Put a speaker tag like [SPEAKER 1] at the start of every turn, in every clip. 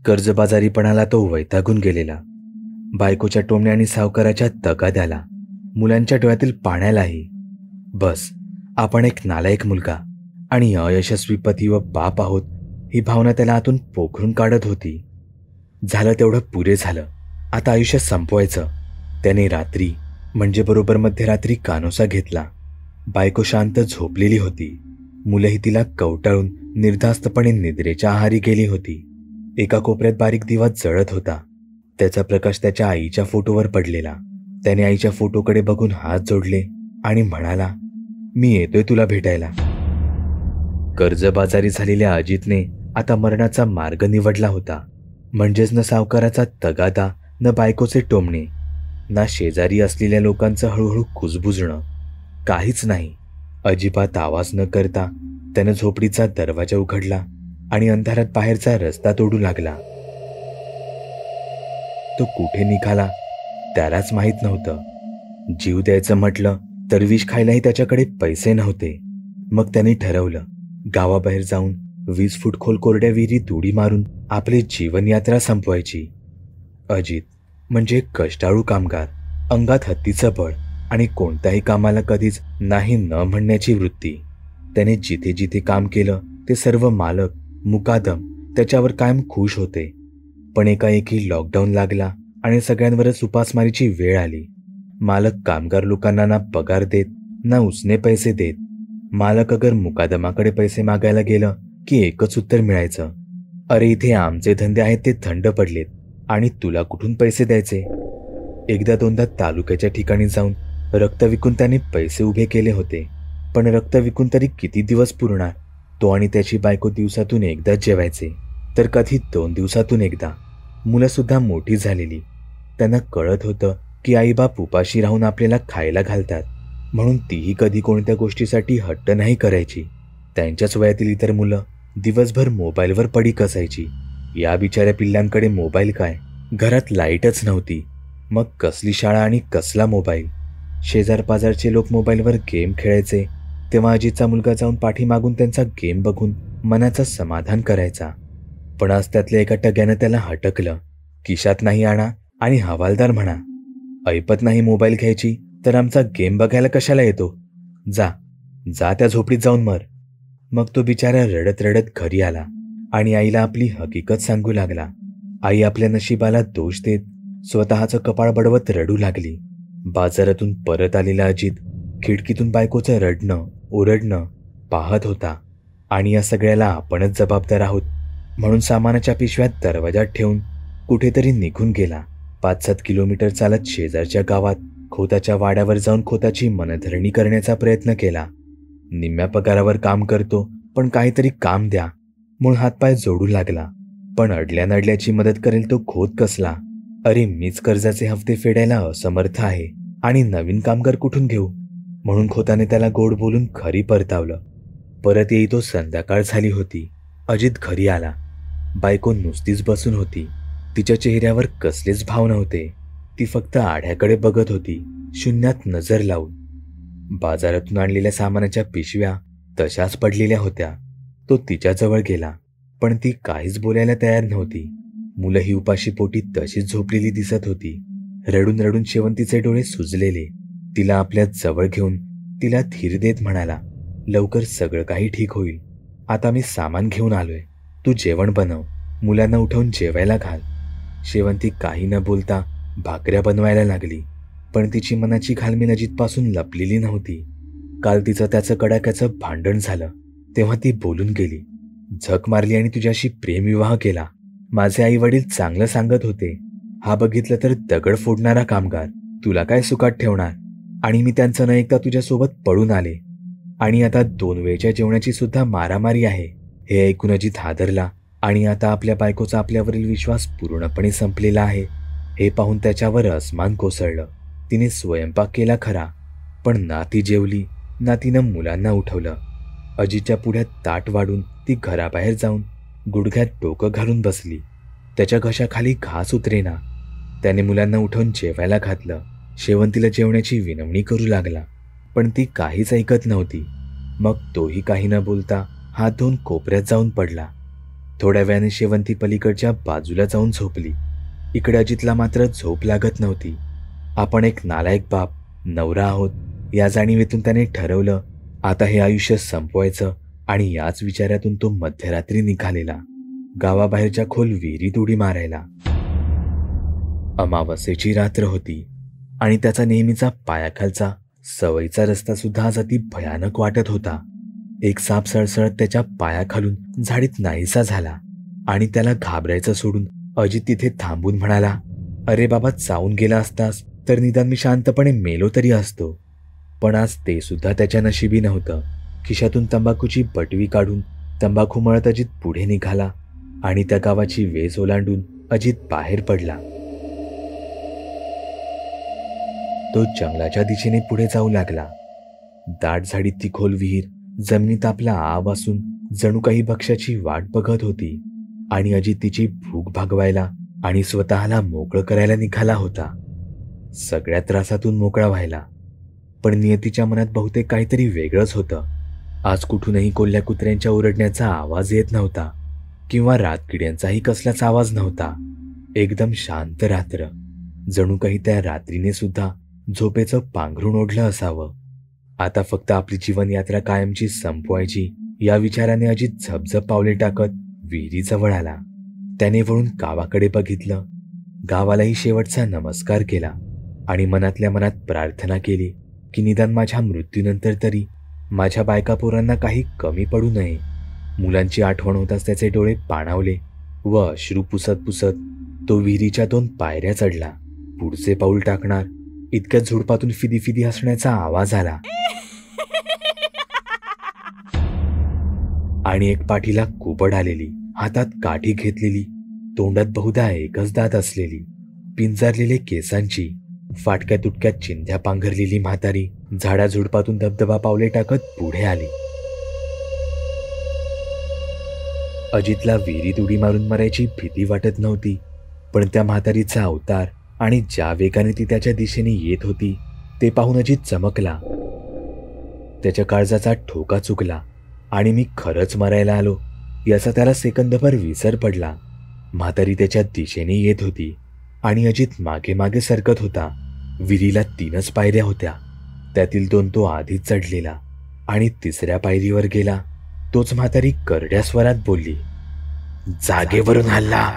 [SPEAKER 1] कर्जबाजारीपणाला तो वैतागून गेलेला. बायकोच्या टोमण्याने सावकाराच्या तगाद्याला, मुलांच्या डोळ्यातील पाण्यालाही. बस, आपण एक नालायक मुलगा आणि अयशस्वी पती व बाप आहोत ही भावना त्याला आतून पोखरून काढत होती. झालं तेवढं पुरे झालं. आता आयुष्य संपवायचं. त्याने रात्री म्हणजे बरोबर मध्यरात्री कानोसा घेतला. बायको शांत झोपलेली होती. मुलंही तिला कवटाळून निर्धास्तपणे निद्रेच्या आहारी गेली होती. एका कोपऱ्यात बारीक दिवा जळत होता. त्याचा प्रकाश त्याच्या आईच्या फोटोवर पडलेला. त्याने आईच्या फोटोकडे बघून हात जोडले आणि म्हणाला, मी येतोय तुला भेटायला. कर्जबाजारी झालेल्या अजितने आता मरणाचा मार्ग निवडला होता. म्हणजेच न सावकाराचा तगादा, न बायकोचे टोमणे, ना शेजारी असलेल्या लोकांचं हळूहळू कुजबुजणं, काहीच नाही. अजिबात आवाज न करता त्यानं झोपडीचा दरवाजा उघडला आणि अंधारात बाहेरचा रस्ता तोडू लागला. तो कुठे निघाला त्यालाच माहीत नव्हतं. जीव द्यायचं म्हटलं तर विष खायलाही त्याच्याकडे पैसे नव्हते. मग त्याने ठरवलं, गावाबाहेर जाऊन 20 फूट खोल कोरड्या विहिरीत उडी मारून आपली जीवनयात्रा संपवायची. अजित म्हणजे कष्टाळू कामगार, अंगात हत्तीचं बळ आणि कोणत्याही कामाला कधीच नाही न म्हणण्याची वृत्ती. त्याने जिथे जिथे काम केलं ते सर्व मालक, मुकादम त्याच्यावर कायम खुश होते. पण एकाएकी लॉकडाऊन लागला आणि सगळ्यांवरच उपासमारीची वेळ आली. मालक कामगार लोकांना ना पगार देत, ना उसने पैसे देत. मालक अगर मुकादमाकडे पैसे मागायला गेलं की एकच उत्तर मिळायचं, अरे इथे आमचे धंदे आहेत ते थंड पडलेत आणि तुला कुठून पैसे द्यायचे. एकदा दोनदा तालुक्याच्या ठिकाणी जाऊन रक्त विकून त्याने पैसे उभे केले होते. पण रक्त विकून तरी किती दिवस पुरणार. तो आणि त्याची बायको दिवसातून एकदा जेवायचे, तर कधी 2 दिवसातून एकदा. मुलं सुद्धा मोठी झालेली. त्यांना कळत होतं की आईबाप उपाशी राहून आपल्याला खायला घालतात, म्हणून तीही कधी कोणत्या गोष्टीसाठी हट्ट नाही करायची. त्यांच्याच वयातील इतर मुलं दिवसभर मोबाईलवर पडीक असायची. या बिचाऱ्या पिल्लांकडे मोबाईल काय, घरात लाईटच नव्हती. मग कसली शाळा आणि कसला मोबाईल. शेजारपाजारचे लोक मोबाईलवर गेम खेळायचे, तेव्हा अजितचा मुलगा जाऊन पाठीमागून त्यांचा गेम बघून मनाचं समाधान करायचा. पण आज त्यातल्या एका टग्यानं त्याला हटकलं. खिशात नाही आणा आणि हवालदार म्हणा. ऐपत नाही मोबाईल घ्यायची तर आमचा गेम बघायला कशाला येतो. जा जा त्या झोपडीत जाऊन मर. मग तो बिचारा रडत रडत घरी आला आणि आईला आपली हकीकत सांगू लागला. आई आपल्या नशिबाला दोष देत स्वतःचं कपाळ बडवत रडू लागली. बाजारातून परत आलेला अजित खिडकीतून बायकोचं रडणं ओरडणं पाहत होता आणि या सगळ्याला आपणच जबाबदार आहोत म्हणून सामानाच्या पिशव्यात दरवाजात ठेवून कुठेतरी निघून गेला. 5-7 किलोमीटर चालत शेजारच्या गावात खोताच्या वाड्यावर जाऊन खोताची मनधरणी करण्याचा प्रयत्न केला. निम्म्या पगारावर काम करतो, पण काहीतरी काम द्या म्हणून हातपाय जोडू लागला. पण अडल्या नडल्याची मदत करेल तो खोत कसला. अरे मीच कर्जाचे हफ्ते फेडायला असमर्थ आहे आणि नवीन कामगार कुठून घेऊ. म्हणून खोताने त्याला गोड बोलून घरी परतावलं. परत येई तो संध्याकाळ झाली होती. अजित घरी आला. बायको नुसतीच बसून होती. तिच्या चेहऱ्यावर कसलेच भाव नव्हते. ती फक्त आढ्याकडे बघत होती, शून्यात नजर लावून. बाजारातून आणलेल्या सामानाच्या पिशव्या तशाच पडलेल्या होत्या. तो तिच्याजवळ गेला, पण ती काहीच बोलायला तयार नव्हती. मुलं ही उपाशी पोटी तशीच झोपलेली दिसत होती. रडून रडून शेवंतीचे डोळे सुजलेले. तिला आपल्या जवळ घेऊन तिला धीर देत म्हणाला, लवकर सगळं काही ठीक होईल. आता मी सामान घेऊन आलोय, तू जेवण बनव, मुलांना उठवून जेवायला घाल. शेवंती काही न बोलता भाकऱ्या बनवायला लागली. पण तिची मनाची घालमेल अजितपासून लपलेली नव्हती. काल तिचं त्याचं कडाक्याचं भांडण झालं तेव्हा ती बोलून गेली. झक मारली आणि तुझ्याशी प्रेमविवाह केला. माझे आई वडील चांगलं सांगत होते, हा बघितलं तर दगड फोडणारा कामगार तुला काय सुखात ठेवणार. आणि मी त्यांचं न ऐकता तुझ्यासोबत पळून आले आणि आता 2 वेळच्या जेवणाची सुद्धा मारामारी आहे. हे ऐकून अजित हादरला आणि आता आपल्या बायकोचा आपल्यावरील विश्वास पूर्णपणे संपलेला आहे हे पाहून त्याच्यावर अस्मान कोसळलं. तिने स्वयंपाक केला खरा, पण ना ती जेवली ना तिनं मुलांना उठवलं. अजितच्या पुढ्यात ताट वाढून ती घराबाहेर जाऊन गुडघ्यात डोकं घालून बसली. त्याच्या घशाखाली घास उतरेना. त्याने मुलांना उठवून जेवायला घातलं. शेवंतीला जेवण्याची विनवणी करू लागला, पण ती काहीच ऐकत नव्हती. मग तोही काही न बोलता हात धुवून कोपऱ्यात जाऊन पडला. थोड्या वेळाने शेवंती पलीकडच्या बाजूला जाऊन झोपली. इकडे अजितला मात्र झोप लागत नव्हती. आपण एक नालायक बाप, नवरा आहोत या जाणीवेतून त्याने ठरवलं आता हे आयुष्य संपवायचं आणि याच विचारातून तो मध्यरात्री निघालेला गावाबाहेरच्या खोल विहिरीत उडी मारायला. अमावास्येची रात्र होती आणि त्याचा नेहमीचा पायाखालचा सवयीचा रस्ता सुद्धा आज अति भयानक वाटत होता. एक साप सळसळत त्याच्या पायाखालून झाडीत नाहीसा झाला आणि त्याला घाबरायचं सोडून अजित तिथे थांबून म्हणाला, अरे बाबा, चावून गेला असतास तर निदान मी शांतपणे मेलो तरी असतो. पण आज ते सुद्धा त्याच्या नशिबी नव्हतं. खिशातून तंबाखूची बटवी काढून तंबाखू मळत अजित पुढे निघाला आणि त्या गावाची वेस ओलांडून अजित बाहेर पडला. तो जंगलाच्या दिशेने पुढे जाऊ लागला. दाट झाडीत ती खोल विहीर जमिनीत आपला आव असून जणू काही भक्ष्याची वाट बघत होती आणि अजित तिची भूक भागवायला आणि स्वतःला मोकळं करायला निघाला होता. सगळ्या त्रासातून मोकळा व्हायला. पण नियतीच्या मनात बहुतेक काहीतरी वेगळंच होतं. आज कुठूनही कोल्ह्या कुत्र्यांच्या ओरडण्याचा आवाज येत नव्हता किंवा रातकिड्यांचाही कसलाच आवाज नव्हता. एकदम शांत रात्र. जणू काही त्या रात्रीने सुद्धा झोपेचं पांघरून ओढलं असावं. आता फक्त आपली जीवनयात्रा कायमची संपवायची या विचाराने अजित झपझप पावले टाकत विहिरीजवळ आला. त्याने वळून गावाकडे बघितलं. गावालाही शेवटचा नमस्कार केला आणि मनातल्या मनात प्रार्थना केली की निदान माझ्या मृत्यूनंतर तरी माझ्या बायका पोरांना काही कमी पडू नये. मुलांची आठवण होताच त्याचे डोळे पाणावले व अश्रू पुसत पुसत तो विहिरीच्या 2 पायऱ्या चढला. पुढचे पाऊल टाकणार इतक्यात झुडपातून फिदी फिदी हसण्याचा आवाज आला आणि एक पाठीला कुबड आलेली, हातात काठी घेतलेली, तोंडात बहुधा एकच दात असलेली, पिंजारलेले केसांची, फाटक्या तुटक्यात चिंध्या पांघरलेली म्हातारी झाडाझुडपातून धबधबा पावले टाकत पुढे आली. अजितला विहिरीत उडी मारून मरायची भीती वाटत नव्हती, पण त्या म्हातारीचा अवतार आणि ज्या वेगाने ती त्याच्या दिशेने येत होती ते पाहून अजित चमकला. त्याच्या काळजाचा ठोका चुकला आणि मी खरंच मरायला आलो याचा त्याला सेकंदभर विसर पडला. म्हातारी त्याच्या दिशेने येत होती आणि अजित मागे मागे सरकत होता. विहिरीला 3च पायऱ्या होत्या. त्यातील 2 तो आधीच चढलेला आणि 3ऱ्या पायरीवर गेला. तोच म्हातारी करड्या स्वरात बोलली, जागेवरून हल्ला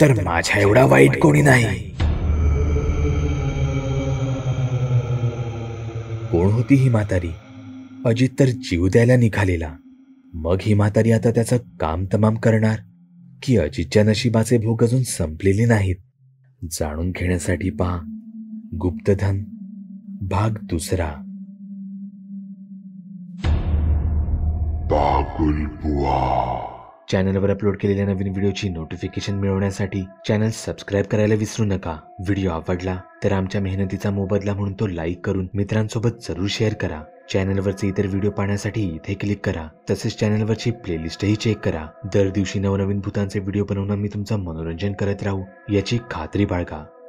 [SPEAKER 1] तर माझ्या एवढा वाईट कोणी नाही. कोण होती ही म्हातारी? अजित तर जीव द्यायला निघालेला. मग ही म्हातारी आता त्याचं काम तमाम करणार की अजितच्या नशिबाचे भोग अजून संपलेले नाहीत? जाणून घेण्यासाठी पहा गुप्तधन भाग 2. चॅनलवर अपलोड केलेल्या नवीन व्हिडिओची नोटिफिकेशन मिळवण्यासाठी चॅनल सबस्क्राईब करायला विसरू नका. व्हिडिओ आवडला तर आमच्या मेहनतीचा मोबदला म्हणून तो लाईक करून मित्रांसोबत जरूर शेअर करा. चॅनलवरचे इतर व्हिडिओ पाहण्यासाठी इथे क्लिक करा. तसेच चॅनलवरची प्लेलिस्टही चेक करा. दर दिवशी नवनवीन भूतांचे व्हिडिओ बनवून मी तुमचं मनोरंजन करत राहू याची खात्री बाळगा.